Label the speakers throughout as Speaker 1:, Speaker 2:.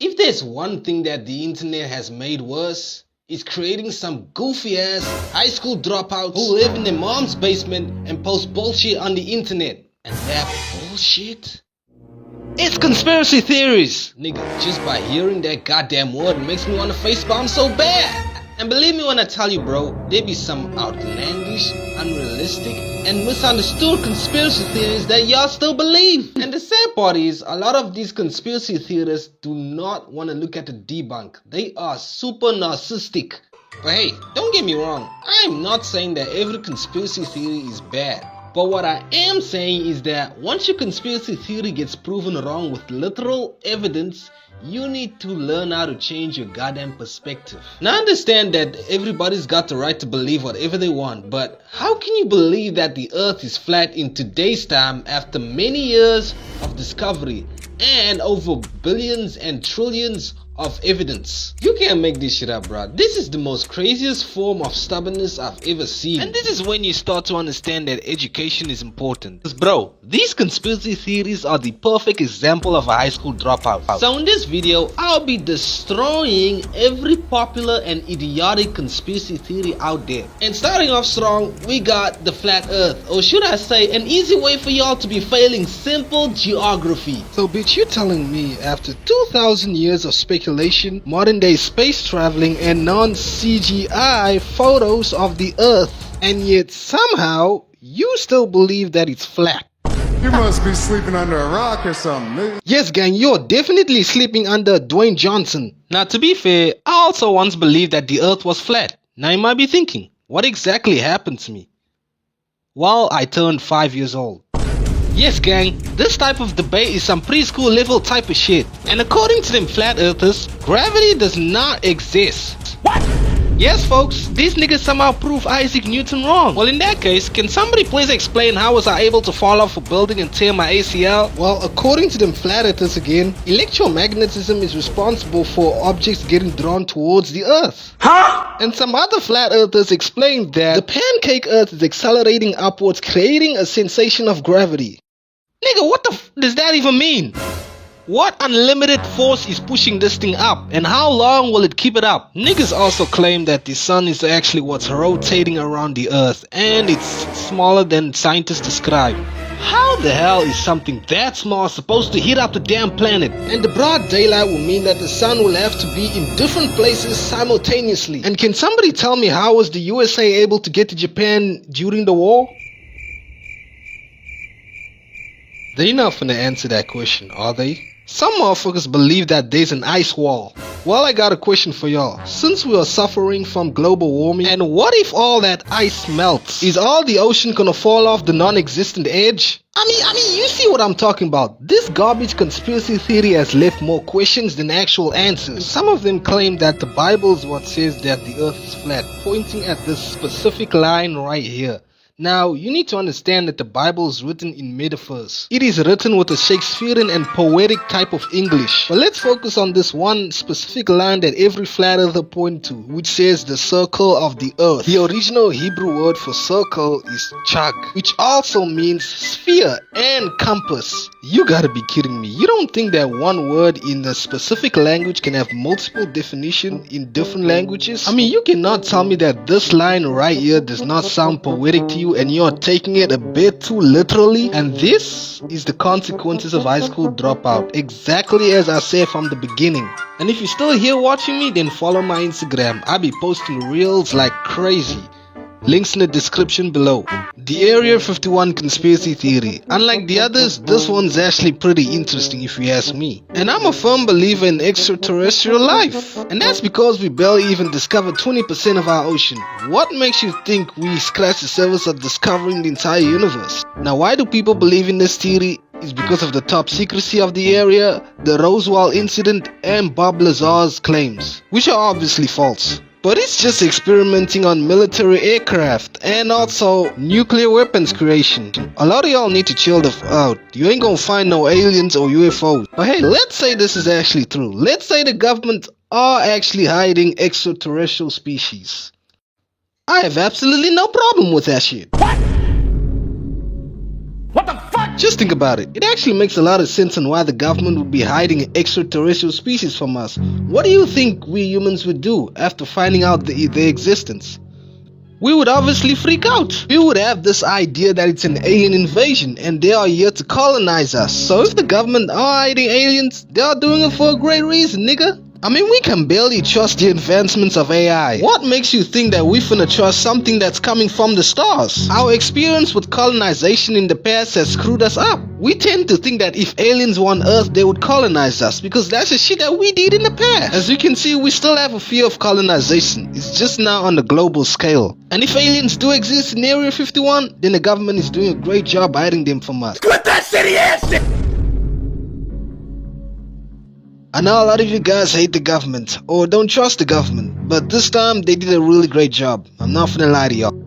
Speaker 1: If there's one thing that the internet has made worse, it's creating some goofy ass high school dropouts who live in their mom's basement and post bullshit on the internet. And that bullshit? It's conspiracy theories! Nigga, just by hearing that goddamn word makes me wanna facepalm so bad! And believe me when I tell you, bro, there be some outlandish, unrealistic, and misunderstood conspiracy theories that y'all still believe. And the sad part is, a lot of these conspiracy theorists do not want to look at the debunk. They are super narcissistic. But hey, don't get me wrong, I am not saying that every conspiracy theory is bad. But what I am saying is that once your conspiracy theory gets proven wrong with literal evidence, you need to learn how to change your goddamn perspective. Now I understand that everybody's got the right to believe whatever they want, but how can you believe that the earth is flat in today's time after many years of discovery and over billions and trillions of evidence? You can't make this shit up, bro. This is the most craziest form of stubbornness I've ever seen. And this is when you start to understand that education is important. Because bro, these conspiracy theories are the perfect example of a high school dropout. So in this video, I'll be destroying every popular and idiotic conspiracy theory out there. And starting off strong, we got the flat earth. Or should I say, an easy way for y'all to be failing simple geography. So bitch, you telling me after 2,000 years of speculation, modern day space traveling, and non-CGI photos of the earth, and yet somehow you still believe that it's flat?
Speaker 2: You must be sleeping under a rock or something, nigga.
Speaker 1: Yes gang, you're definitely sleeping under Dwayne Johnson. Now to be fair, I also once believed that the earth was flat. Now you might be thinking, what exactly happened to me? Well, I turned 5 years old. Yes gang, this type of debate is some preschool level type of shit. And according to them flat earthers, gravity does not exist. What? Yes folks, these niggas somehow prove Isaac Newton wrong. Well in that case, can somebody please explain how was I able to fall off a building and tear my ACL? Well, according to them flat earthers again, electromagnetism is responsible for objects getting drawn towards the earth. Huh? And some other flat earthers explained that the pancake earth is accelerating upwards, creating a sensation of gravity. Nigga, what the f does that even mean? What unlimited force is pushing this thing up, and how long will it keep it up? Niggas also claim that the sun is actually what's rotating around the earth, and it's smaller than scientists describe. How the hell is something that small supposed to heat up the damn planet? And the broad daylight will mean that the sun will have to be in different places simultaneously. And can somebody tell me how was the USA able to get to Japan during the war? They're not finna answer that question, are they? Some motherfuckers believe that there's an ice wall. Well, I got a question for y'all. Since we are suffering from global warming, and what if all that ice melts? Is all the ocean gonna fall off the non-existent edge? I mean, you see what I'm talking about. This garbage conspiracy theory has left more questions than actual answers. Some of them claim that the Bible is what says that the earth is flat, pointing at this specific line right here. Now, you need to understand that the Bible is written in metaphors. It is written with a Shakespearean and poetic type of English. But let's focus on this one specific line that every flat earther point to, which says the circle of the earth. The original Hebrew word for circle is chag, which also means sphere and compass. You gotta be kidding me. You don't think that one word in a specific language can have multiple definitions in different languages? I mean, you cannot tell me that this line right here does not sound poetic to you and you're taking it a bit too literally. And this is the consequences of high school dropout, exactly as I said from the beginning. And if you're still here watching me, then follow my Instagram. I'll be posting reels like crazy. Links in the description below. The Area 51 conspiracy theory. Unlike the others, this one's actually pretty interesting if you ask me. And I'm a firm believer in extraterrestrial life. And that's because we barely even discovered 20% of our ocean. What makes you think we scratched the surface of discovering the entire universe? Now why do people believe in this theory? Is because of the top secrecy of the area, the Roswell incident, and Bob Lazar's claims, which are obviously false. But it's just experimenting on military aircraft and also nuclear weapons creation. A lot of y'all need to chill the f out. You ain't gonna find no aliens or UFOs. But hey, let's say this is actually true. Let's say the government are actually hiding extraterrestrial species. I have absolutely no problem with that shit.
Speaker 3: What the fuck
Speaker 1: Just think about it. It actually makes a lot of sense on why the government would be hiding an extraterrestrial species from us. What do you think we humans would do after finding out their existence? We would obviously freak out. We would have this idea that it's an alien invasion and they are here to colonize us. So if the government are hiding aliens, they are doing it for a great reason, nigga. I mean, we can barely trust the advancements of AI. What makes you think that we finna trust something that's coming from the stars? Our experience with colonization in the past has screwed us up. We tend to think that if aliens were on Earth, they would colonize us because that's the shit that we did in the past. As you can see, we still have a fear of colonization. It's just now on the global scale. And if aliens do exist in Area 51, then the government is doing a great job hiding them from us.
Speaker 3: Quit that shitty ass shit!
Speaker 1: I know a lot of you guys hate the government or don't trust the government, but this time they did a really great job. I'm not gonna lie to y'all.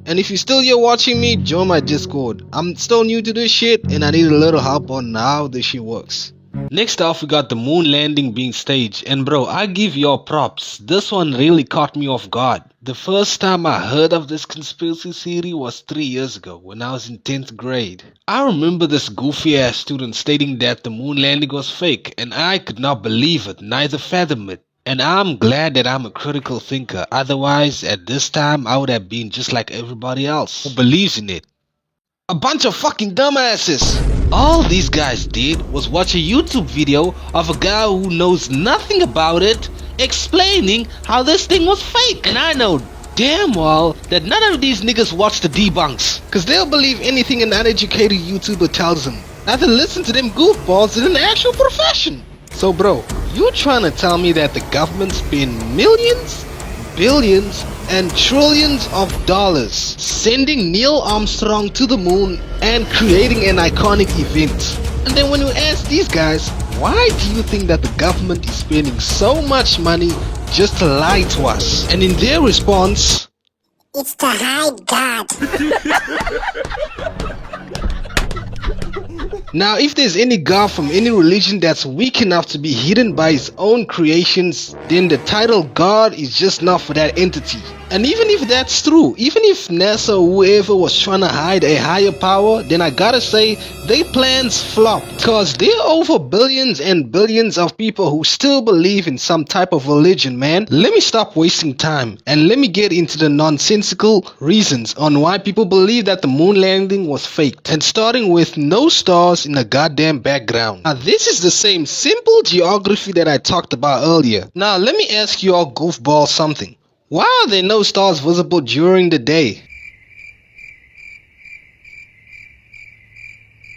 Speaker 1: And if you're still here watching me, join my Discord. I'm still new to this shit and I need a little help on how this shit works. Next off, we got the moon landing being staged, and bro, I give y'all props. This one really caught me off guard. The first time I heard of this conspiracy theory was 3 years ago when I was in 10th grade. I remember this goofy ass student stating that the moon landing was fake, and I could not believe it, neither fathom it. And I'm glad that I'm a critical thinker, otherwise at this time I would have been just like everybody else who believes in it. A bunch of fucking dumbasses. All these guys did was watch a YouTube video of a guy who knows nothing about it explaining how this thing was fake. And I know damn well that none of these niggas watch the debunks, cause they'll believe anything an uneducated YouTuber tells them. Rather listen to them goofballs in an actual profession. So bro, you trying to tell me that the government spend millions, billions, and trillions of dollars sending Neil Armstrong to the moon and creating an iconic event? And then when you ask these guys, why do you think that the government is spending so much money just to lie to us? And in their response,
Speaker 4: it's to hide God.
Speaker 1: now if there's any god from any religion that's weak enough to be hidden by his own creations, then the title God is just not for that entity. And even if that's true, even if NASA or whoever was trying to hide a higher power, then I gotta say, their plans flopped. Cause there are over billions and billions of people who still believe in some type of religion, man. Let me stop wasting time and let me get into the nonsensical reasons on why people believe that the moon landing was faked. And starting with no stars in the goddamn background. Now this is the same simple geography that I talked about earlier. Now let me ask you all goofballs something. Why are there no stars visible during the day?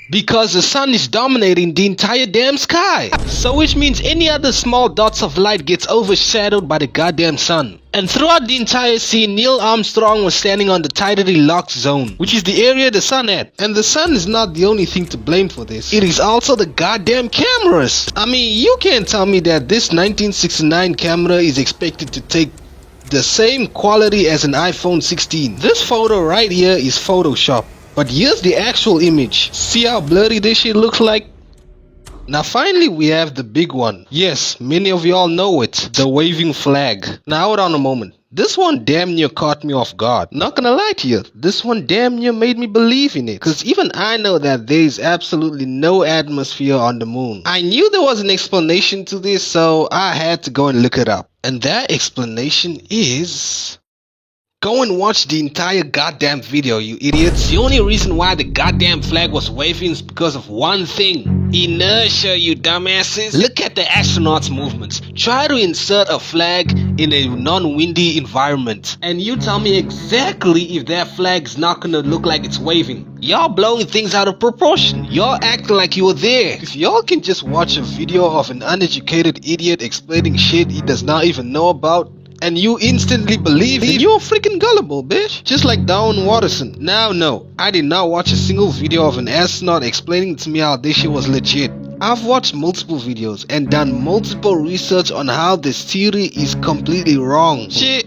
Speaker 1: Because the sun is dominating the entire damn sky. So which means any other small dots of light gets overshadowed by the goddamn sun. And throughout the entire scene, Neil Armstrong was standing on the tidally locked zone, which is the area the sun at. And the sun is not the only thing to blame for this. It is also the goddamn cameras. I mean, you can't tell me that this 1969 camera is expected to take the same quality as an iPhone 16. This photo right here is Photoshop. But here's the actual image. See how blurry this shit looks like? Now finally we have the big one. Yes, many of y'all know it. The waving flag. Now hold on a moment. This one damn near caught me off guard. Not gonna lie to you, this one damn near made me believe in it. Cause even I know that there is absolutely no atmosphere on the moon. I knew there was an explanation to this, so I had to go and look it up. And that explanation is... go and watch the entire goddamn video, you idiots. The only reason why the goddamn flag was waving is because of one thing. Inertia, you dumbasses. Look at the astronauts' movements. Try to insert a flag in a non-windy environment, and you tell me exactly if that flag's not gonna look like it's waving. Y'all blowing things out of proportion. Y'all acting like you were there. If y'all can just watch a video of an uneducated idiot explaining shit he does not even know about, and you instantly believe it, you're freaking gullible, bitch. Just like Darwin Watterson. Now, no, I did not watch a single video of an astronaut explaining to me how this shit was legit. I've watched multiple videos and done multiple research on how this theory is completely wrong. Shit,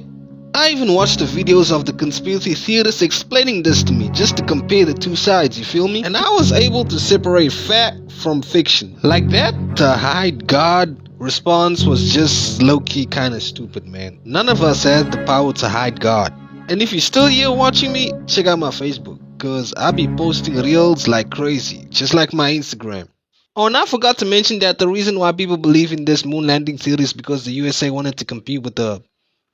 Speaker 1: I even watched the videos of the conspiracy theorists explaining this to me just to compare the two sides, you feel me? And I was able to separate fact from fiction. Like that, to hide God response was just low-key kinda stupid, man. None of us had the power to hide God. And if you're still here watching me, check out my Facebook. cause I be posting reels like crazy, just like my Instagram. Oh, and I forgot to mention that the reason why people believe in this moon landing theory is because the USA wanted to compete with the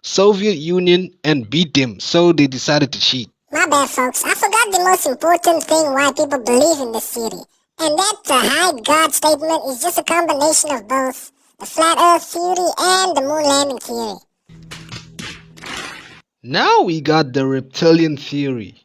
Speaker 1: Soviet Union and beat them, so they decided to cheat.
Speaker 4: My bad, folks. I forgot the most important thing why people believe in this theory. And that the high God statement is just a combination of both the flat earth theory and the moon landing theory.
Speaker 1: Now we got the reptilian theory.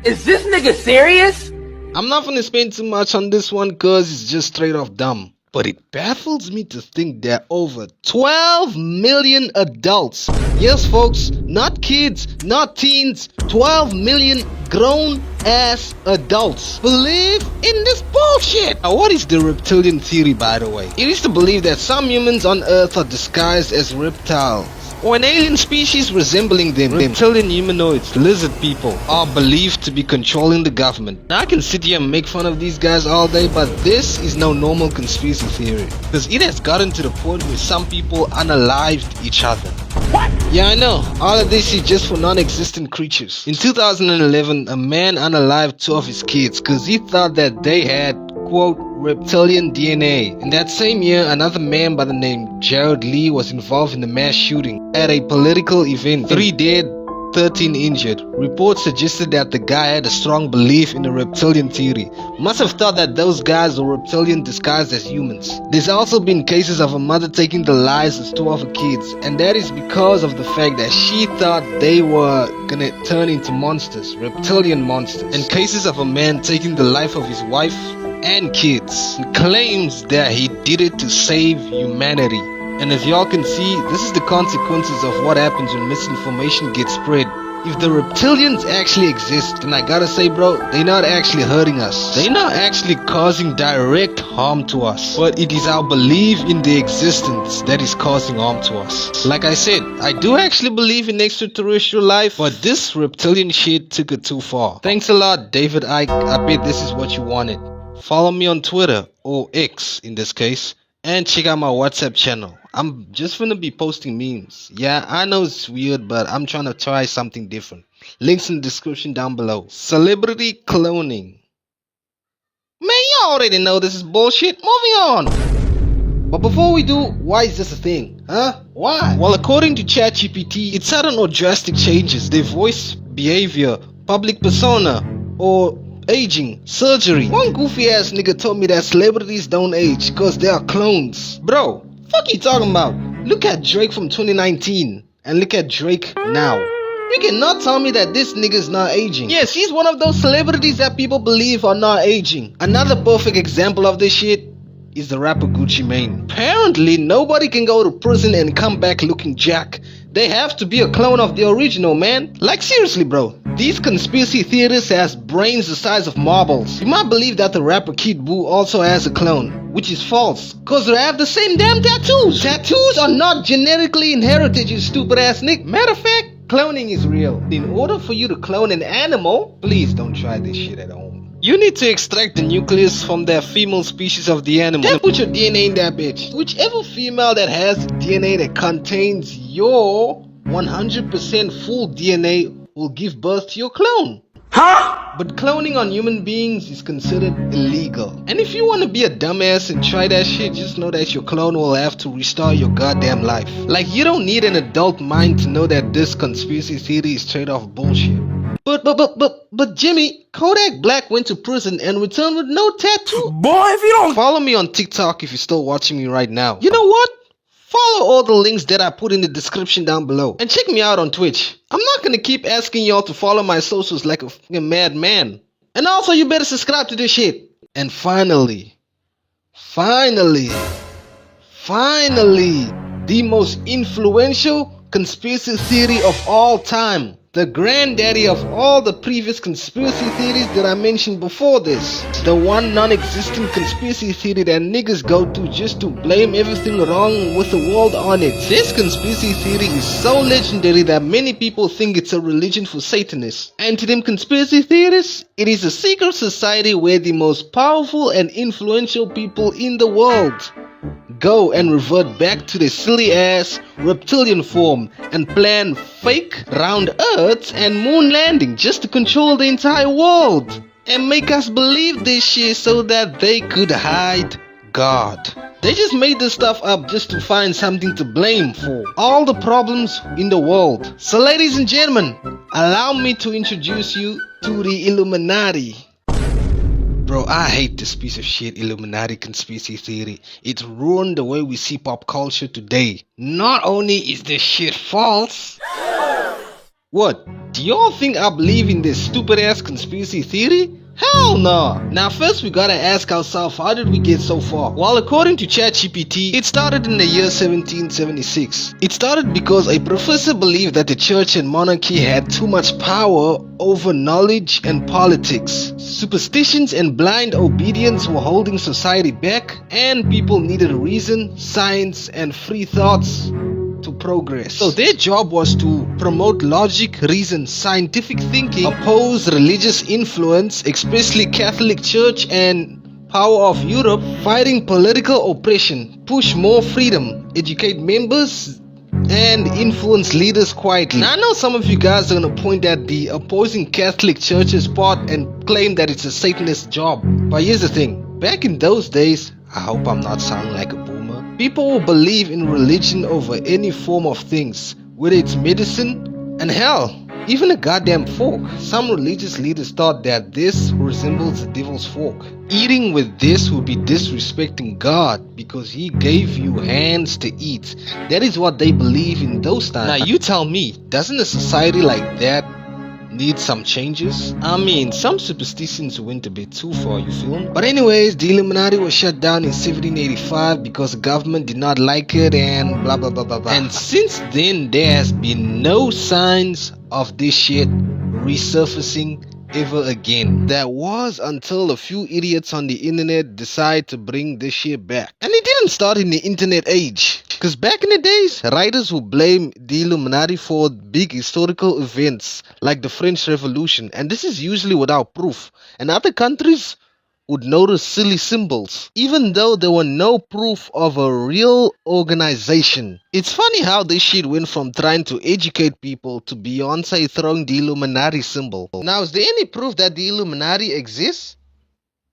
Speaker 3: Is this nigga serious?
Speaker 1: I'm not gonna spend too much on this one cause it's just straight off dumb. But it baffles me to think that over 12 million adults, yes folks, not kids, not teens, 12 million grown ass adults believe in this bullshit. Now what is the reptilian theory, by the way? It is to believe that some humans on earth are disguised as reptiles, or an alien species resembling them. Reptilian humanoids, lizard people, are believed to be controlling the government. Now I can sit here and make fun of these guys all day, but this is no normal conspiracy theory, because it has gotten to the point where some people unalived each other. What? Yeah, I know, all of this is just for non-existent creatures. In 2011, a man unalived 2 of his kids because he thought that they had, quote, reptilian DNA. In that same year, another man by the name Jared Lee was involved in a mass shooting at a political event. 3 dead, 13 injured. Reports suggested that the guy had a strong belief in the reptilian theory. Must have thought that those guys were reptilian disguised as humans. There's also been cases of a mother taking the lives of 2 of her kids, and that is because of the fact that she thought they were gonna turn into monsters, reptilian monsters. And cases of a man taking the life of his wife and kids. He claims that he did it to save humanity. And as y'all can see, this is the consequences of what happens when misinformation gets spread. If the reptilians actually exist, then I gotta say bro, they're not actually hurting us. They're not actually causing direct harm to us. But it is our belief in their existence that is causing harm to us. Like I said, I do actually believe in extraterrestrial life, but this reptilian shit took it too far. Thanks a lot, David Icke. I bet this is what you wanted. Follow me on Twitter, or X in this case, and check out my WhatsApp channel. I'm just gonna be posting memes. Yeah, I know it's weird, but I'm trying to try something different. Links in the description down below. Celebrity cloning. Man, you already know this is bullshit. Moving on. But before we do, why is this a thing? Huh? Why? Well, according to ChatGPT, it's sudden or drastic changes. Their voice, behavior, public persona, or aging, surgery. One goofy ass nigga told me that celebrities don't age cause they are clones. Bro, fuck you talking about? Look at Drake from 2019 and look at Drake now. You cannot tell me that this nigga's not aging. Yes, he's one of those celebrities that people believe are not aging. Another perfect example of this shit is the rapper Gucci Mane. Apparently nobody can go to prison and come back looking jack. They have to be a clone of the original, man. Like seriously bro, these conspiracy theorists has brains the size of marbles. You might believe that the rapper Kid Buu also has a clone, which is false, cause they have the same damn tattoos. Tattoos are not genetically inherited, you stupid ass nick. Matter of fact, cloning is real. In order for you to clone an animal, please don't try this shit at home. You need to extract the nucleus from the female species of the animal. Then put your DNA in that bitch. Whichever female that has DNA that contains your 100% full DNA will give birth to your clone. Huh? But cloning on human beings is considered illegal. And if you want to be a dumbass and try that shit, just know that your clone will have to restart your goddamn life. Like, you don't need an adult mind to know that this conspiracy theory is straight off bullshit. But Jimmy, Kodak Black went to prison and returned with no tattoo. Boy, if you don't follow me on TikTok, if you're still watching me right now, you know what? Follow all the links that I put in the description down below. And check me out on Twitch. I'm not gonna keep asking y'all to follow my socials like a fucking madman. And also, you better subscribe to this shit. And finally, the most influential conspiracy theory of all time. The granddaddy of all the previous conspiracy theories that I mentioned before this. The one non-existent conspiracy theory that niggas go to just to blame everything wrong with the world on it. This conspiracy theory is so legendary that many people think it's a religion for Satanists. And to them conspiracy theorists, it is a secret society where the most powerful and influential people in the world go and revert back to their silly ass reptilian form and plan fake round earths and moon landing just to control the entire world and make us believe this shit so that they could hide God. They just made this stuff up just to find something to blame for all the problems in the world. So ladies and gentlemen, allow me to introduce you to the Illuminati. Bro, I hate this piece of shit Illuminati conspiracy theory. It's ruined the way we see pop culture today. Not only is this shit false. What? Do y'all think I believe in this stupid ass conspiracy theory? Hell no! Now first we gotta ask ourselves, how did we get so far? Well, according to ChatGPT, it started in the year 1776. It started because a professor believed that the church and monarchy had too much power over knowledge and politics. Superstitions and blind obedience were holding society back, and people needed reason, science, and free thoughts to progress. So their job was to promote logic, reason, scientific thinking, oppose religious influence, especially Catholic Church and power of Europe, fighting political oppression, push more freedom, educate members, and influence leaders quietly. Now I know some of you guys are gonna point at the opposing Catholic Church's part and claim that it's a Satanist job. But here's the thing, back in those days, I hope I'm not sounding like a boomer, people will believe in religion over any form of things, whether it's medicine and hell, even a goddamn fork. Some religious leaders thought that this resembles the devil's fork. Eating with this would be disrespecting God because he gave you hands to eat. That is what they believe in those times. Now you tell me, doesn't a society like that need some changes? I mean, some superstitions went a bit too far, you feel me? But anyways, the Illuminati was shut down in 1785 because the government did not like it and blah blah blah blah blah. And since then, there has been no signs of this shit resurfacing ever again. That was until a few idiots on the internet decided to bring this shit back. And it didn't start in the internet age. Because back in the days, writers would blame the Illuminati for big historical events like the French Revolution, and this is usually without proof. And other countries would notice silly symbols, even though there were no proof of a real organization. It's funny how this shit went from trying to educate people to Beyonce throwing the Illuminati symbol. Now, is there any proof that the Illuminati exists?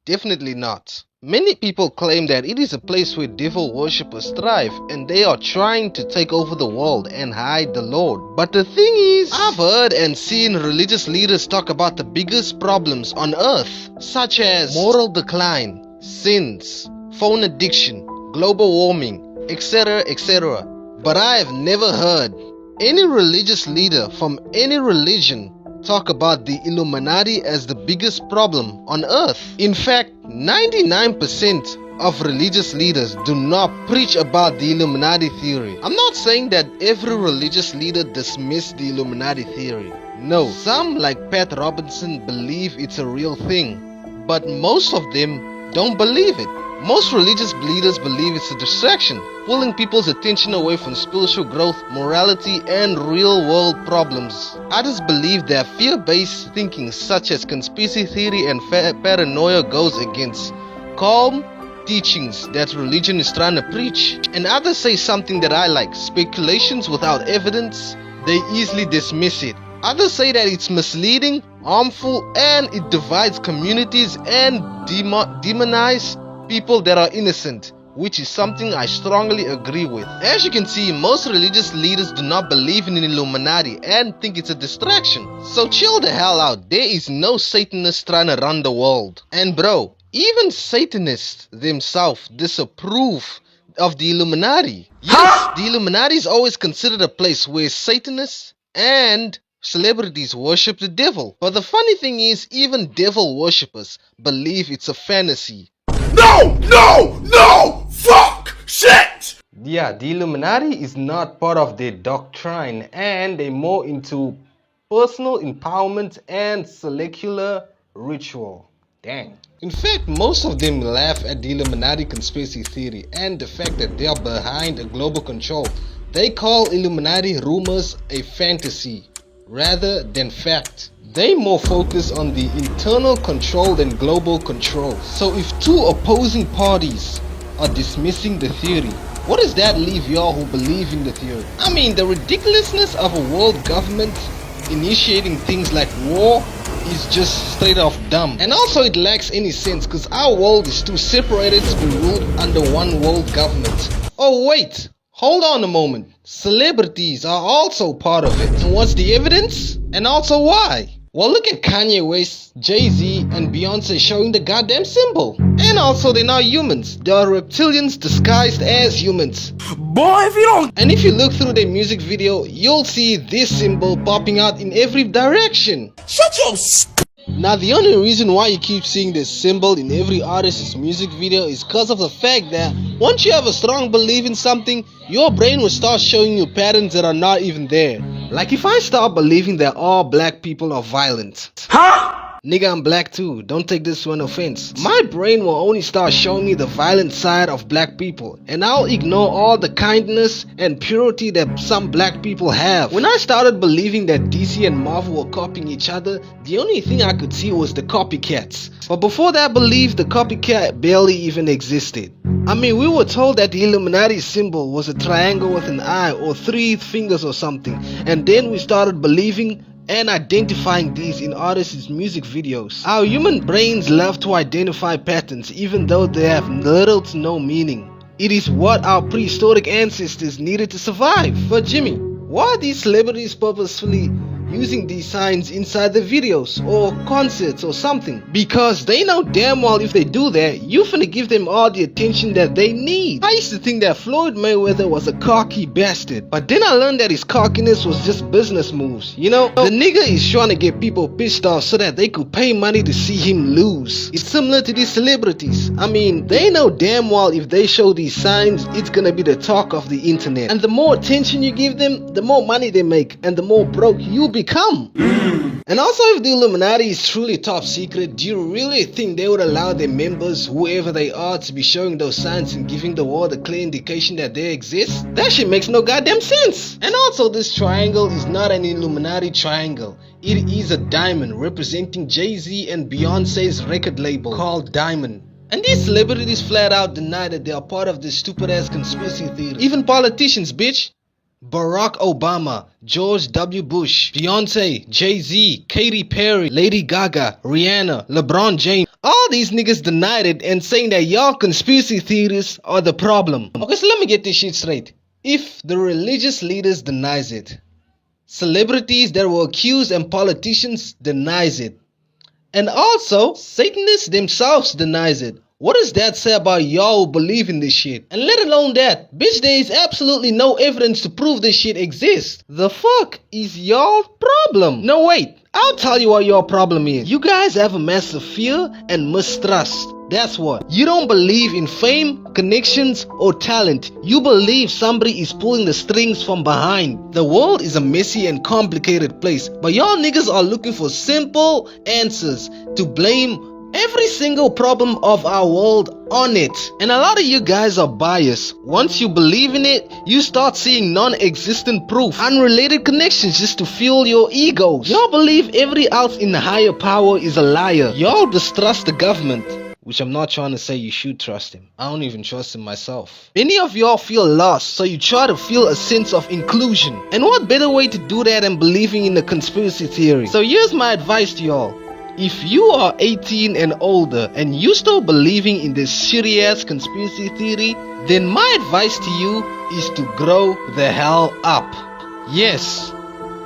Speaker 1: Definitely not. Many people claim that it is a place where devil worshippers thrive and they are trying to take over the world and hide the Lord. But the thing is, I've heard and seen religious leaders talk about the biggest problems on earth, such as moral decline, sins, phone addiction, global warming, etc., etc. But I have never heard any religious leader from any religion talk about the Illuminati as the biggest problem on earth. In fact, 99% of religious leaders do not preach about the Illuminati theory. I'm not saying that every religious leader dismisses the Illuminati theory. No, some like Pat Robinson believe it's a real thing, but most of them don't believe it. Most religious leaders believe it's a distraction, pulling people's attention away from spiritual growth, morality, and real-world problems. Others believe that fear-based thinking such as conspiracy theory and paranoia goes against calm teachings that religion is trying to preach. And others say something that I like, speculations without evidence, they easily dismiss it. Others say that it's misleading, harmful, and it divides communities and demonize people that are innocent, which is something I strongly agree with. As you can see, most religious leaders do not believe in the Illuminati and think it's a distraction. So chill the hell out. There is no Satanist trying to run the world. And bro, even Satanists themselves disapprove of the Illuminati. Yes, the Illuminati is always considered a place where Satanists and celebrities worship the devil. But the funny thing is, even devil worshippers believe it's a fantasy.
Speaker 5: No! Fuck! Shit!
Speaker 1: Yeah, the Illuminati is not part of their doctrine and they're more into personal empowerment and secular ritual. Dang. In fact, most of them laugh at the Illuminati conspiracy theory and the fact that they are behind a global control. They call Illuminati rumors a fantasy rather than fact. They more focus on the internal control than global control. So if two opposing parties are dismissing the theory. What does that leave y'all who believe in the theory? I mean, the ridiculousness of a world government initiating things like war is just straight off dumb. And also it lacks any sense because our world is too separated to be ruled under one world government. Oh wait, hold on a moment. Celebrities are also part of it. And what's the evidence? And also why? Well, look at Kanye West, Jay-Z, and Beyonce showing the goddamn symbol. And also they're not humans. They are reptilians disguised as humans.
Speaker 3: Boy, if you don't...
Speaker 1: And if you look through their music video, you'll see this symbol popping out in every direction.
Speaker 3: Shut your...
Speaker 1: Now the only reason why you keep seeing this symbol in every artist's music video is because of the fact that once you have a strong belief in something, your brain will start showing you patterns that are not even there. Like if I start believing that all black people are violent.
Speaker 3: Huh?
Speaker 1: Nigga, I'm black too, don't take this to an offense. My brain will only start showing me the violent side of black people, and I'll ignore all the kindness and purity that some black people have. When I started believing that DC and Marvel were copying each other, the only thing I could see was the copycats. But before that belief, the copycat barely even existed. I mean, we were told that the Illuminati symbol was a triangle with an eye or 3 fingers or something, and then we started believing and identifying these in artists' music videos. Our human brains love to identify patterns even though they have little to no meaning. It is what our prehistoric ancestors needed to survive. But Jimmy, why are these celebrities purposefully using these signs inside the videos or concerts or something? Because they know damn well if they do that, you finna give them all the attention that they need. I used to think that Floyd Mayweather was a cocky bastard, but then I learned that his cockiness was just business moves. You know, the nigga is trying to get people pissed off so that they could pay money to see him lose. It's similar to these celebrities. I mean, they know damn well if they show these signs, it's gonna be the talk of the internet. And the more attention you give them, the more money they make, and the more broke you become. And also, if the Illuminati is truly top secret, do you really think they would allow their members, whoever they are, to be showing those signs and giving the world a clear indication that they exist? That shit makes no goddamn sense. And also, this triangle is not an Illuminati triangle. It is a diamond representing Jay-Z and Beyonce's record label called Diamond. And these celebrities flat out deny that they are part of this stupid ass conspiracy theory. Even politicians, bitch. Barack Obama, George W. Bush, Beyonce, Jay-Z, Katy Perry, Lady Gaga, Rihanna, LeBron James. All these niggas denied it and saying that y'all conspiracy theorists are the problem. Okay, so let me get this shit straight. If the religious leaders denies it, celebrities that were accused and politicians denies it, and also Satanists themselves denies it, what does that say about y'all who believe in this shit? And let alone that, bitch, there is absolutely no evidence to prove this shit exists. The fuck is y'all problem? No wait, I'll tell you what your problem is. You guys have a massive fear and mistrust. That's what. You don't believe in fame, connections, or talent. You believe somebody is pulling the strings from behind. The world is a messy and complicated place, but y'all niggas are looking for simple answers to blame every single problem of our world on it. And a lot of you guys are biased. Once you believe in it, you start seeing non-existent proof, unrelated connections just to fuel your egos. Y'all believe every ounce in the higher power is a liar. Y'all distrust the government, which I'm not trying to say you should trust him. I don't even trust him myself. Many of y'all feel lost, so you try to feel a sense of inclusion. And what better way to do that than believing in the conspiracy theory? So here's my advice to y'all. If you are 18 and older and you still believing in this shitty ass conspiracy theory, then my advice to you is to grow the hell up. Yes,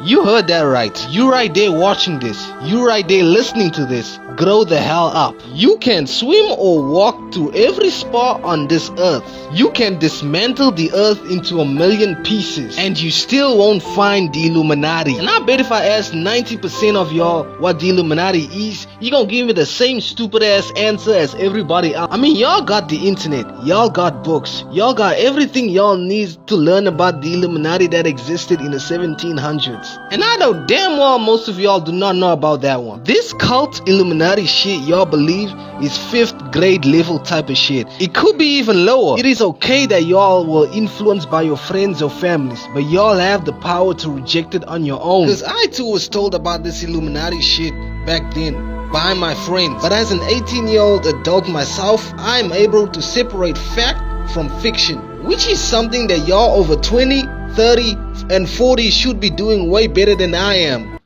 Speaker 1: you heard that right. You right there watching this. You right there listening to this. Grow the hell up. You can swim or walk to every spot on this earth. You can dismantle the earth into 1,000,000 pieces and you still won't find the Illuminati. And I bet if I ask 90% of y'all what the Illuminati is, you gonna give me the same stupid ass answer as everybody else. I mean, y'all got the internet, y'all got books, y'all got everything y'all need to learn about the Illuminati that existed in the 1700s. And I know damn well most of y'all do not know about that one. This cult Illuminati shit y'all believe is 5th grade level type of shit. It could be even lower. It is okay that y'all were influenced by your friends or families, but y'all have the power to reject it on your own. Because I too was told about this Illuminati shit back then by my friends. But as an 18-year-old adult myself, I am able to separate fact from fiction, which is something that y'all over 20, 30, and 40 should be doing way better than I am.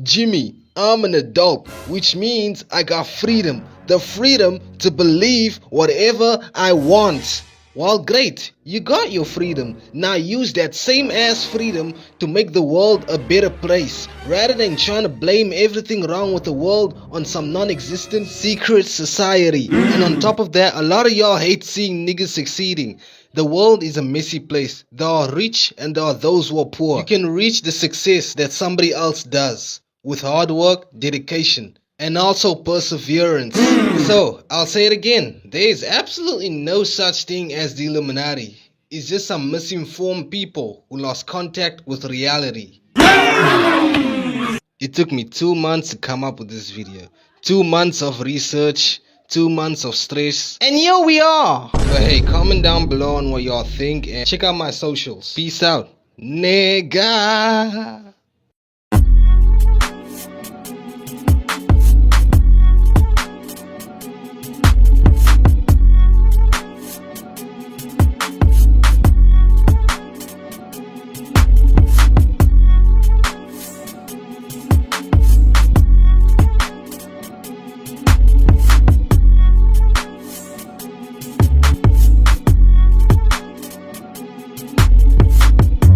Speaker 1: Jimmy, I'm an adult, which means I got freedom. The freedom to believe whatever I want. Well, great, you got your freedom. Now use that same ass freedom to make the world a better place, rather than trying to blame everything wrong with the world on some non-existent secret society. And on top of that, a lot of y'all hate seeing niggas succeeding. The world is a messy place. There are rich and there are those who are poor. You can reach the success that somebody else does with hard work, dedication, and also perseverance. So, I'll say it again. There is absolutely no such thing as the Illuminati. It's just some misinformed people who lost contact with reality. It took me 2 months to come up with this video. 2 months of research, 2 months of stress, and here we are. But hey, comment down below on what y'all think and check out my socials. Peace out, nigga.